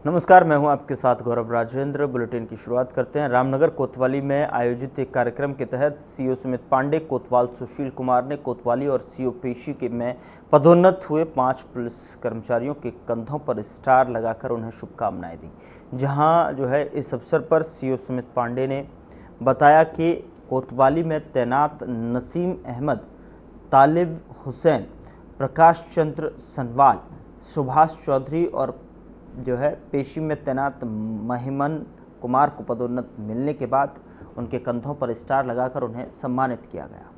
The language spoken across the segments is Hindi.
नमस्कार, मैं हूं आपके साथ गौरव राजेंद्र। बुलेटिन की शुरुआत करते हैं। रामनगर कोतवाली में आयोजित एक कार्यक्रम के तहत सीओ सुमित पांडे, कोतवाल सुशील कुमार ने कोतवाली और सीओ पेशी के में पदोन्नत हुए 5 पुलिस कर्मचारियों के कंधों पर स्टार लगाकर उन्हें शुभकामनाएं दी। जहां इस अवसर पर सीओ सुमित पांडे ने बताया कि कोतवाली में तैनात नसीम अहमद, तालिब हुसैन, प्रकाश चंद्र सनवाल, सुभाष चौधरी और पेशी में तैनात महिमन कुमार को पदोन्नत मिलने के बाद उनके कंधों पर स्टार लगाकर उन्हें सम्मानित किया गया।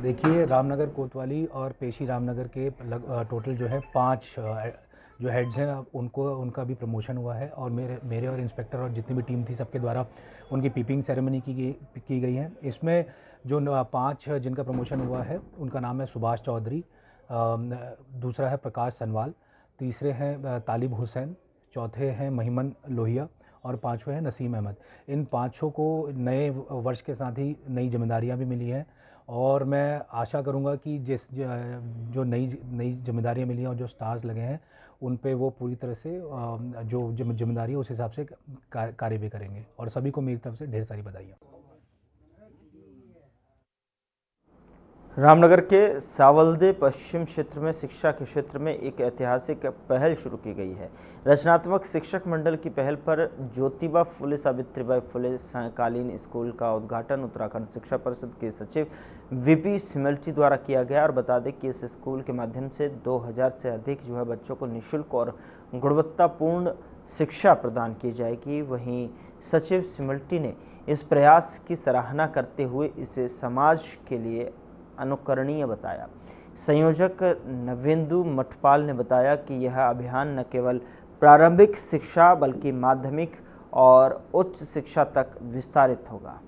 देखिए, रामनगर कोतवाली और पेशी रामनगर के टोटल 5 जो हेड्स हैं, उनका भी प्रमोशन हुआ है और मेरे और इंस्पेक्टर और जितनी भी टीम थी सबके द्वारा उनकी पीपिंग सेरेमनी की गई है। इसमें जो 5 जिनका प्रमोशन हुआ है उनका नाम है सुभाष चौधरी, दूसरा है प्रकाश सनवाल, तीसरे हैं तालिब हुसैन, चौथे हैं महिमन लोहिया और 5वें हैं नसीम अहमद। इन 5 को नए वर्ष के साथ ही नई जिम्मेदारियां भी मिली हैं और मैं आशा करूंगा कि जो नई जिम्मेदारियां मिली हैं और जो स्टार्स लगे हैं उन पे वो पूरी तरह से जो जिम्मेदारी है उस हिसाब से कार्य भी करेंगे और सभी को मेरी तरफ से ढेर सारी बधाइयाँ। रामनगर के सावलदे पश्चिम क्षेत्र में शिक्षा के क्षेत्र में एक ऐतिहासिक पहल शुरू की गई है। रचनात्मक शिक्षक मंडल की पहल पर ज्योतिबा फुले सावित्रीबाई फुले सायंकालीन स्कूल का उद्घाटन उत्तराखंड शिक्षा परिषद के सचिव वीपी सिमल्टी द्वारा किया गया। और बता दें कि इस स्कूल के माध्यम से 2000 से अधिक बच्चों को निःशुल्क और गुणवत्तापूर्ण शिक्षा प्रदान की जाएगी। वहीं सचिव सिमल्टी ने इस प्रयास की सराहना करते हुए इसे समाज के लिए अनुकरणीय बताया। संयोजक नवेंदु मठपाल ने बताया कि यह अभियान न केवल प्रारंभिक शिक्षा बल्कि माध्यमिक और उच्च शिक्षा तक विस्तारित होगा।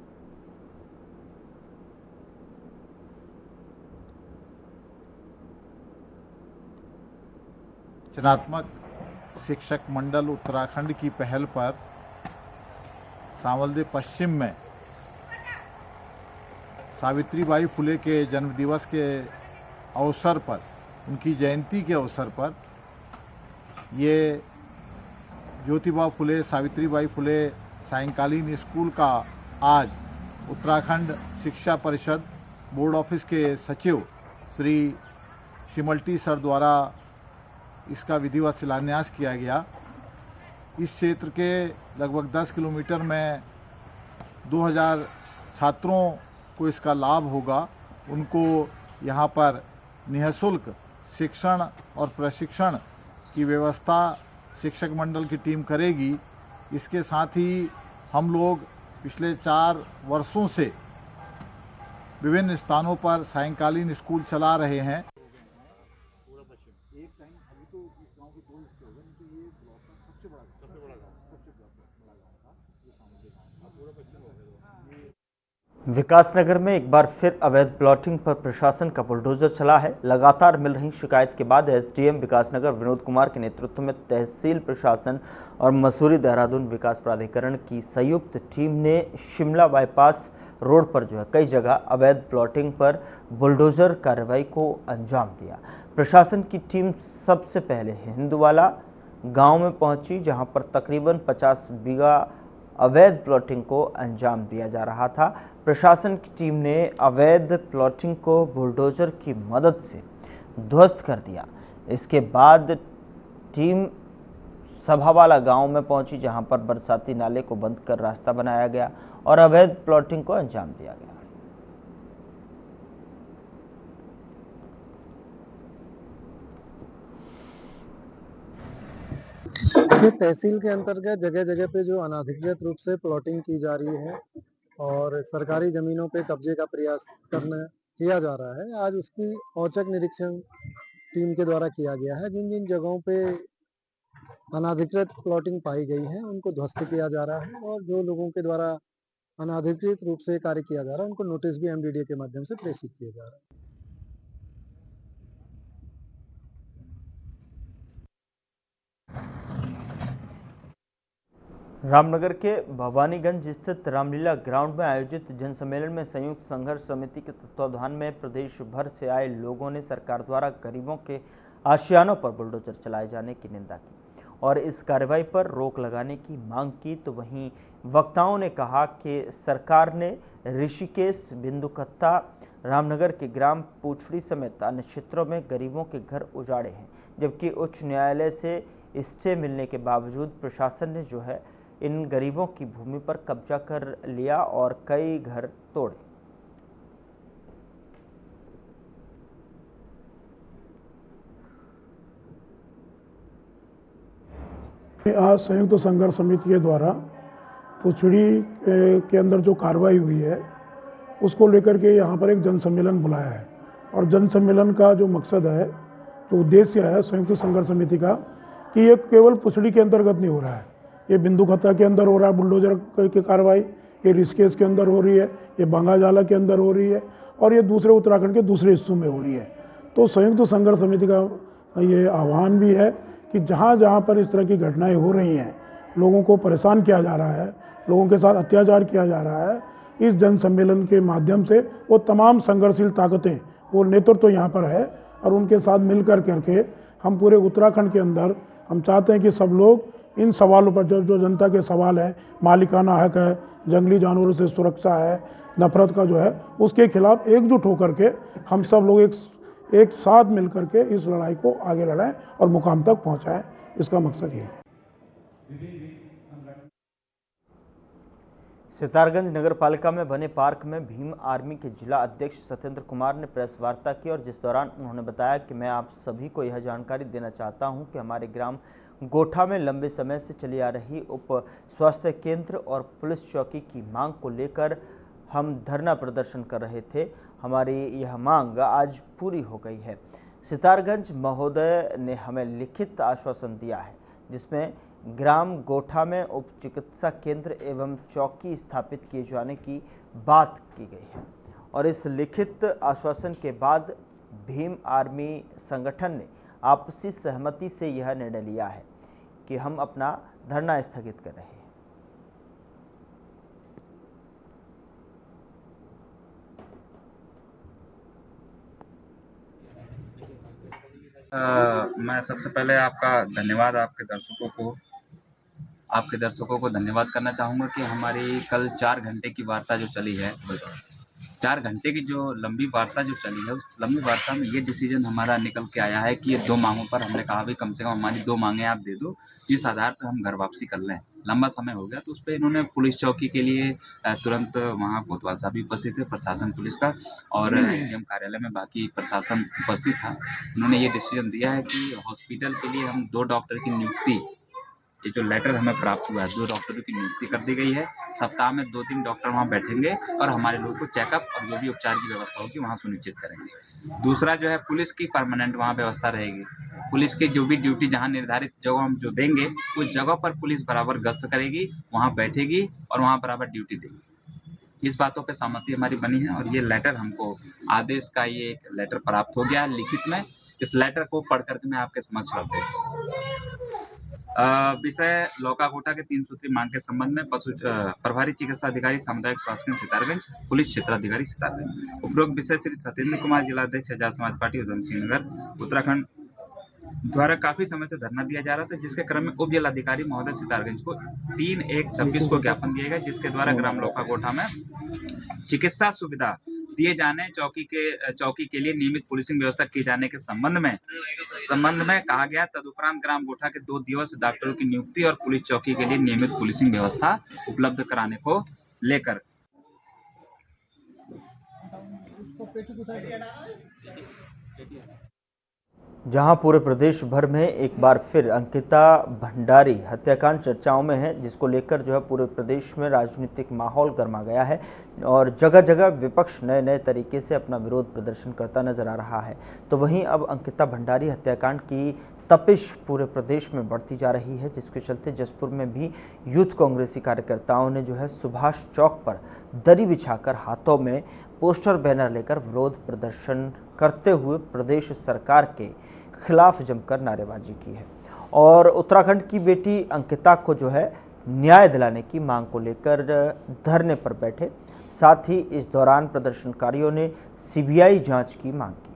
रचनात्मक शिक्षक मंडल उत्तराखंड की पहल पर सावलदे पश्चिम में सावित्रीबाई फुले के जन्मदिवस के अवसर पर, उनकी जयंती के अवसर पर ये ज्योतिबा फुले सावित्रीबाई फुले सायंकालीन स्कूल का आज उत्तराखंड शिक्षा परिषद बोर्ड ऑफिस के सचिव श्री सिमल्टी सर द्वारा इसका विधिवत शिलान्यास किया गया। इस क्षेत्र के लगभग 10 किलोमीटर में 2000 छात्रों को इसका लाभ होगा। उनको यहाँ पर निःशुल्क शिक्षण और प्रशिक्षण की व्यवस्था शिक्षक मंडल की टीम करेगी। इसके साथ ही हम लोग पिछले 4 वर्षों से विभिन्न स्थानों पर सायंकालीन स्कूल चला रहे हैं। एक टाइम अभी तो इस गांव के 2 हिस्से हो गए, तो ये ब्लॉक का सबसे बड़ा गांव था जो सामने गांव था, पूरा पश्चिम हो गया। विकासनगर में एक बार फिर अवैध प्लॉटिंग पर प्रशासन का बुलडोजर चला है। लगातार मिल रही शिकायत के बाद एसडीएम विकासनगर विनोद कुमार के नेतृत्व में तहसील प्रशासन और मसूरी देहरादून विकास प्राधिकरण की संयुक्त टीम ने शिमला बाईपास रोड पर कई जगह अवैध प्लॉटिंग पर बुलडोजर कार्रवाई को अंजाम दिया। प्रशासन की टीम सबसे पहले हिंदुवाला गांव में पहुंची, जहां पर तकरीबन 50 बीघा अवैध प्लॉटिंग को अंजाम दिया जा रहा था। प्रशासन की टीम ने अवैध प्लॉटिंग को बुलडोजर की मदद से ध्वस्त कर दिया। इसके बाद टीम सभावाला गांव में पहुंची, जहां पर बरसाती नाले को बंद कर रास्ता बनाया गया और अवैध प्लॉटिंग को अंजाम दिया गया। ये तहसील के अंतर्गत जगह जगह पे जो अनाधिकृत रूप से प्लॉटिंग की जा रही है और सरकारी जमीनों पे कब्जे का प्रयास किया जा रहा है, आज उसकी औचक निरीक्षण टीम के द्वारा किया गया है। जिन जिन जगहों पे अनाधिकृत प्लॉटिंग पाई गई है उनको ध्वस्त किया जा रहा है और जो लोगों के द्वारा अनाधिकृत रूप से कार्य किया जा रहा है उनको नोटिस भी एमडीडीए के माध्यम से प्रेषित किया जा रहा है। रामनगर के भवानीगंज स्थित रामलीला ग्राउंड में आयोजित जनसम्मेलन में संयुक्त संघर्ष समिति के तत्वावधान में प्रदेश भर से आए लोगों ने सरकार द्वारा गरीबों के आशियानों पर बुलडोजर चलाए जाने की निंदा की और इस कार्रवाई पर रोक लगाने की मांग की। तो वहीं वक्ताओं ने कहा कि सरकार ने ऋषिकेश, बिंदुकत्ता, रामनगर के ग्राम पूछड़ी समेत अन्य क्षेत्रों में गरीबों के घर उजाड़े हैं, जबकि उच्च न्यायालय से स्टे मिलने के बावजूद प्रशासन ने जो है इन गरीबों की भूमि पर कब्जा कर लिया और कई घर तोड़े। आज संयुक्त संघर्ष समिति के द्वारा पुछड़ी के अंदर जो कार्रवाई हुई है उसको लेकर के यहाँ पर एक जनसम्मेलन बुलाया है और जनसम्मेलन का जो मकसद है, जो उद्देश्य है संयुक्त संघर्ष समिति का, कि ये केवल पुछड़ी के अंतर्गत नहीं हो रहा है, ये बिंदुकत्ता के अंदर हो रहा है बुलडोजर की कार्रवाई, ये ऋषिकेश के अंदर हो रही है, ये बांगाजाला के अंदर हो रही है और ये दूसरे उत्तराखंड के दूसरे हिस्सों में हो रही है। तो संयुक्त संघर्ष समिति का ये आह्वान भी है कि जहाँ जहाँ पर इस तरह की घटनाएं हो रही हैं, लोगों को परेशान किया जा रहा है, लोगों के साथ अत्याचार किया जा रहा है, इस जन सम्मेलन के माध्यम से वो तमाम संघर्षशील ताकतें, वो नेतृत्व तो यहाँ पर है और उनके साथ मिलकर करके हम पूरे उत्तराखंड के अंदर हम चाहते हैं कि सब लोग इन सवालों पर जो जनता के सवाल है, मालिकाना हक है, जंगली जानवरों से सुरक्षा है, नफरत का जो है, उसके खिलाफ एकजुट होकर के हम सब लोग एक साथ मिलकर के इस लड़ाई को आगे लड़ाएं और मुकाम तक पहुंचाएं। इसका मकसद ये है। सितारगंज नगर पालिका में बने पार्क में भीम आर्मी के जिला अध्यक्ष सत्येंद्र कुमार ने प्रेस वार्ता की और जिस दौरान उन्होंने बताया कि मैं आप सभी को यह जानकारी देना चाहता हूं कि हमारे ग्राम गोठा में लंबे समय से चली आ रही उप स्वास्थ्य केंद्र और पुलिस चौकी की मांग को लेकर हम धरना प्रदर्शन कर रहे थे। हमारी यह मांग आज पूरी हो गई है। सितारगंज महोदय ने हमें लिखित आश्वासन दिया है जिसमें ग्राम गोठा में उप चिकित्सा केंद्र एवं चौकी स्थापित किए जाने की बात की गई है और इस लिखित आश्वासन के बाद भीम आर्मी संगठन ने आपसी सहमति से यह निर्णय लिया है कि हम अपना धरना स्थगित कर रहे हैं। मैं सबसे पहले आपका धन्यवाद आपके दर्शकों को धन्यवाद करना चाहूँगा कि हमारी कल 4 घंटे की वार्ता जो चली है, 4 घंटे की जो लंबी वार्ता जो चली है, उस लंबी वार्ता में ये डिसीजन हमारा निकल के आया है कि ये 2 मांगों पर हमने कहा भाई कम से कम हमारी 2 मांगें आप दे दो, जिस आधार पर हम घर वापसी कर लें। लंबा समय हो गया तो उस पर इन्होंने पुलिस चौकी के लिए तुरंत वहाँ कोतवाल साहब भी उपस्थित थे, प्रशासन पुलिस का और एसडीएम कार्यालय में बाकी प्रशासन उपस्थित था। उन्होंने ये डिसीजन दिया है कि हॉस्पिटल के लिए हम 2 डॉक्टर की नियुक्ति, ये जो लेटर हमें प्राप्त हुआ है, 2 डॉक्टरों की नियुक्ति कर दी गई है। सप्ताह में 2-3 डॉक्टर वहाँ बैठेंगे और हमारे लोगों को चेकअप और जो भी उपचार की व्यवस्था होगी वहाँ सुनिश्चित करेंगे। दूसरा जो है पुलिस की परमानेंट वहाँ व्यवस्था रहेगी। पुलिस की जो भी ड्यूटी जहाँ निर्धारित जगह हम जो देंगे उस जगह पर पुलिस बराबर गश्त करेगी, वहाँ बैठेगी और वहाँ बराबर ड्यूटी देगी। इस बातों पे सहमति हमारी बनी है और ये लेटर हमको आदेश का ये एक लेटर प्राप्त हो गया है लिखित में। इस लेटर को पढ़ करके मैं आपके समक्ष रख दूँ। विषय लौका गोठा के 3 सूत्री मांग के संबंध में प्रभारी चिकित्सा अधिकारी सामुदायिक स्वास्थ्य केंद्र सितारगंज, पुलिस क्षेत्राधिकारी सितारगंज। उपरोक्त विषय श्री सत्येंद्र कुमार, जिला अध्यक्ष आजाद समाज पार्टी उधम सिंह नगर उत्तराखंड द्वारा काफी समय से धरना दिया जा रहा था, जिसके क्रम में उप जिलाधिकारी महोदय सितारगंज को 3/1/26 को ज्ञापन दिया गया, जिसके द्वारा ग्राम लौका गोठा में चिकित्सा सुविधा दिए जाने, चौकी के लिए नियमित पुलिसिंग व्यवस्था किए जाने के संबंध में कहा गया। तदुपरांत ग्राम गोठा के 2 दिवस डॉक्टरों की नियुक्ति और पुलिस चौकी के लिए नियमित पुलिसिंग व्यवस्था उपलब्ध कराने को लेकर जहां पूरे प्रदेश भर में एक बार फिर अंकिता भंडारी हत्याकांड चर्चाओं में है, जिसको लेकर जो है पूरे प्रदेश में राजनीतिक माहौल गर्मा गया है और जगह जगह विपक्ष नए नए तरीके से अपना विरोध प्रदर्शन करता नजर आ रहा है। तो वहीं अब अंकिता भंडारी हत्याकांड की तपिश पूरे प्रदेश में बढ़ती जा रही है, जिसके चलते जसपुर में भी यूथ कांग्रेसी कार्यकर्ताओं ने जो है सुभाष चौक पर दरी बिछाकर हाथों में पोस्टर बैनर लेकर विरोध प्रदर्शन करते हुए प्रदेश सरकार के खिलाफ जमकर नारेबाजी की है और उत्तराखंड की बेटी अंकिता को जो है न्याय दिलाने की मांग को लेकर धरने पर बैठे। साथ ही इस दौरान प्रदर्शनकारियों ने सीबीआई जांच की मांग की।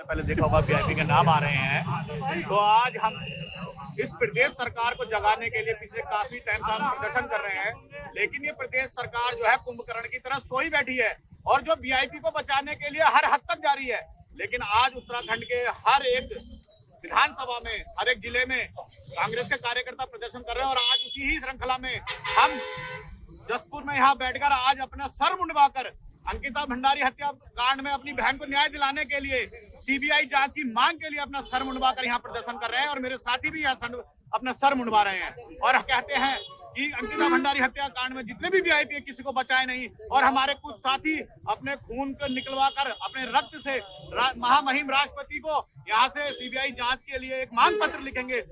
पहले देखा होगा वीआईपी के नाम आ रहे हैं, तो आज हम इस प्रदेश सरकार को जगाने के लिए पिछले काफी टाइम से हम प्रदर्शन कर रहे हैं, लेकिन ये प्रदेश सरकार जो है कुंभकर्ण की तरह सोई बैठी है और जो वीआईपी को बचाने के लिए हर हद तक जारी है। लेकिन आज उत्तराखंड के हर एक विधानसभा में, हर एक जिले में कांग्रेस के कार्यकर्ता प्रदर्शन कर रहे हैं और आज उसी ही श्रृंखला में हम जसपुर में यहाँ बैठकर आज अपना सर मुंडवाकर अंकिता भंडारी हत्याकांड में अपनी बहन को न्याय दिलाने के लिए सीबीआई जांच की मांग के लिए अपना सर मुंडवाकर यहाँ प्रदर्शन कर रहे हैं और मेरे साथी भी यहाँ अपना सर मुंडवा रहे हैं और कहते हैं कि अंकिता भंडारी हत्याकांड में जितने भी वीआईपी किसी को बचाए नहीं और हमारे कुछ साथी अपने खून को निकलवा कर अपने रक्त से महामहिम राष्ट्रपति को यहाँ से सीबीआई जांच के लिए एक मांग पत्र लिखेंगे।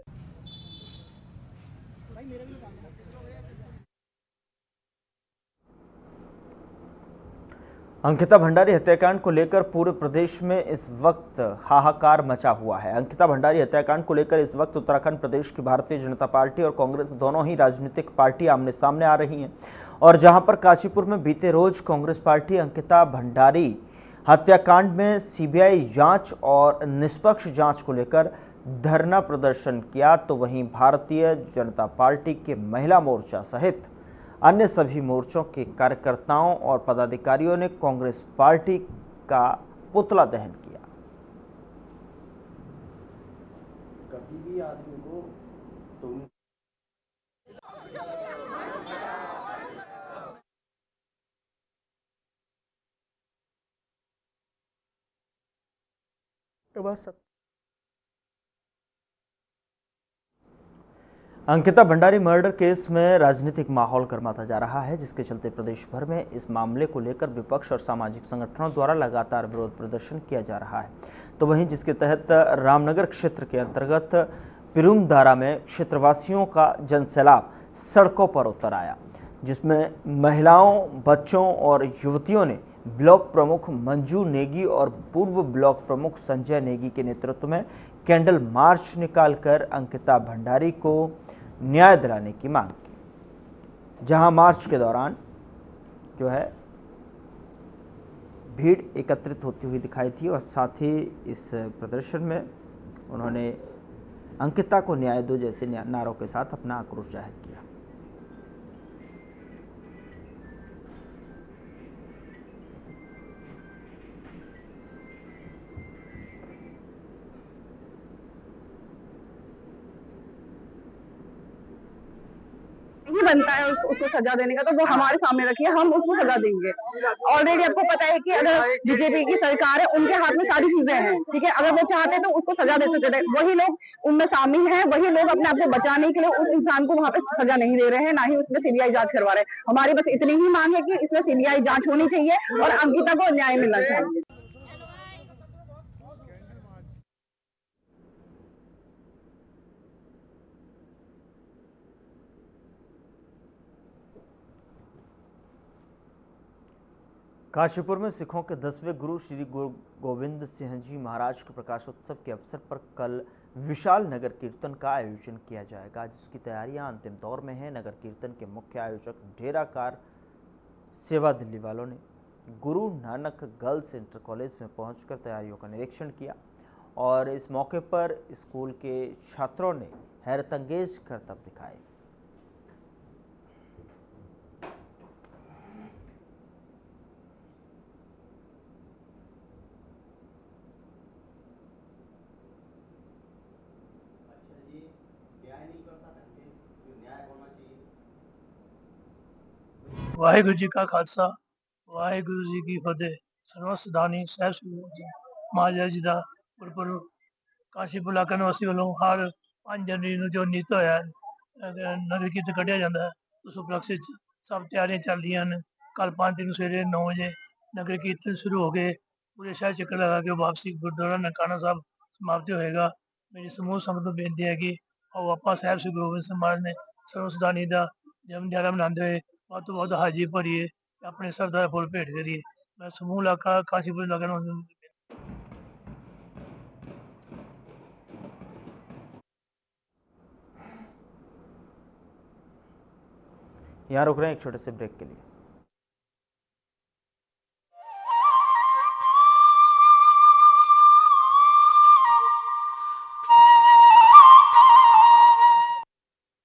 अंकिता भंडारी हत्याकांड को लेकर पूरे प्रदेश में इस वक्त हाहाकार मचा हुआ है। अंकिता भंडारी हत्याकांड को लेकर इस वक्त उत्तराखंड प्रदेश की भारतीय जनता पार्टी और कांग्रेस दोनों ही राजनीतिक पार्टी आमने सामने आ रही हैं और जहां पर काशीपुर में बीते रोज कांग्रेस पार्टी अंकिता भंडारी हत्याकांड में सीबीआई जांच और निष्पक्ष जांच को लेकर धरना प्रदर्शन किया, तो वहीं भारतीय जनता पार्टी के महिला मोर्चा सहित अन्य सभी मोर्चों के कार्यकर्ताओं और पदाधिकारियों ने कांग्रेस पार्टी का पुतला दहन किया। कभी भी आदमी को अंकिता भंडारी मर्डर केस में राजनीतिक माहौल गर्माता जा रहा है, जिसके चलते प्रदेश भर में इस मामले को लेकर विपक्ष और सामाजिक संगठनों द्वारा लगातार विरोध प्रदर्शन किया जा रहा है। तो वहीं जिसके तहत रामनगर क्षेत्र के अंतर्गत पिरुमदारा में क्षेत्रवासियों का जनसैलाब सड़कों पर उतर आया, जिसमें महिलाओं, बच्चों और युवतियों ने ब्लॉक प्रमुख मंजू नेगी और पूर्व ब्लॉक प्रमुख संजय नेगी के नेतृत्व में कैंडल मार्च निकालकर अंकिता भंडारी को न्याय दिलाने की मांग की। जहां मार्च के दौरान जो है भीड़ एकत्रित होती हुई दिखाई थी और साथ ही इस प्रदर्शन में उन्होंने अंकिता को न्याय दो जैसे नारों के साथ अपना आक्रोश जाहिर किया। बनता है उसको सजा देने का, तो वो हमारे सामने रखिए, हम उसको सजा देंगे। ऑलरेडी आपको पता है कि अगर बीजेपी की सरकार है, उनके हाथ में सारी चीजें हैं, ठीक है। अगर वो चाहते तो उसको सजा दे सकते थे, वही लोग उनमें शामिल हैं, वही लोग अपने आप को बचाने के लिए उस इंसान को वहां पे सजा नहीं दे रहे हैं, ना ही उसमें सीबीआई जांच करवा रहे हैं। हमारी बस इतनी ही मांग है कि इसमें सीबीआई जांच होनी चाहिए और अंकिता को न्याय मिलना चाहिए। काशीपुर में सिखों के 10वें गुरु श्री गुरु गोविंद सिंह जी महाराज के प्रकाशोत्सव के अवसर पर कल विशाल नगर कीर्तन का आयोजन किया जाएगा, जिसकी तैयारियां अंतिम दौर में है। नगर कीर्तन के मुख्य आयोजक डेराकार सेवा दिल्ली वालों ने Guru Nanak girls inter college में पहुंचकर तैयारियों का निरीक्षण किया और इस मौके पर स्कूल के छात्रों ने हैरतअंगेज करतब दिखाए। वाहिगुरु जी का खालसा, वाहिगुरु जी की फतेह। ਸਰਵਸਦਾਨੀ ਸਾਹਿਬ ਸ੍ਰੀ ਮਹਾਰਾਜ ਜੀ ਦਾ ਗੁਰਪੁਰਬ ਕਾਸ਼ੀਪੁਰ ਇਲਾਕਾ ਨਿਵਾਸੀ ਵੱਲੋਂ ਹਰ 5 ਜਨਵਰੀ ਨੂੰ ਜੋ ਨਿਤ ਹੋਇਆ ਨਗਰ ਕੀਰਤਨ ਕੱਢਿਆ ਜਾਂਦਾ ਹੈ, ਉਸ ਉਪਲਕਸ਼ ਵਿੱਚ ਸਭ ਤਿਆਰੀਆਂ ਚੱਲ ਰਹੀਆਂ ਹਨ। ਕੱਲ 5 ਤਰੀਕ ਨੂੰ ਸਵੇਰੇ 9 ਵਜੇ ਨਗਰ ਕੀਰਤਨ ਸ਼ੁਰੂ ਹੋ ਕੇ ਪੂਰੇ ਸ਼ਹਿਰ ਚੱਕਰ ਲਗਾ ਕੇ ਵਾਪਸੀ ਗੁਰਦੁਆਰਾ ਨਨਕਾਣਾ ਸਾਹਿਬ ਸਮਾਪਤੀ ਹੋਏਗਾ। ਮੇਰੀ ਸਮੂਹ ਸੰਗਤ ਨੂੰ ਬੇਨਤੀ ਹੈ ਕਿ ਆਓ ਆਪਾਂ ਸਾਹਿਬ ਸ੍ਰੀ ਗੁਰੂ ਗੋਬਿੰਦ ਸਿੰਘ ਮਹਾਰਾਜ ਨੇ ਸਰਵਸਦਾਨੀ ਦਾ ਜਨਮ ਦਿਹਾੜਾ ਮਨਾਉਂਦੇ ਹੋਏ ਵੱਧ ਤੋਂ ਵੱਧ ਹਾਜ਼ਰੀ ਭਰੀਏ, ਆਪਣੇ ਸਰਦਾ ਦਾ ਫੁੱਲ ਭੇਟ ਕਰੀਏ। मैं समूह इलाका काशीपुर इलाका में यहाँ रुक रहे हैं एक छोटे से ब्रेक के लिए।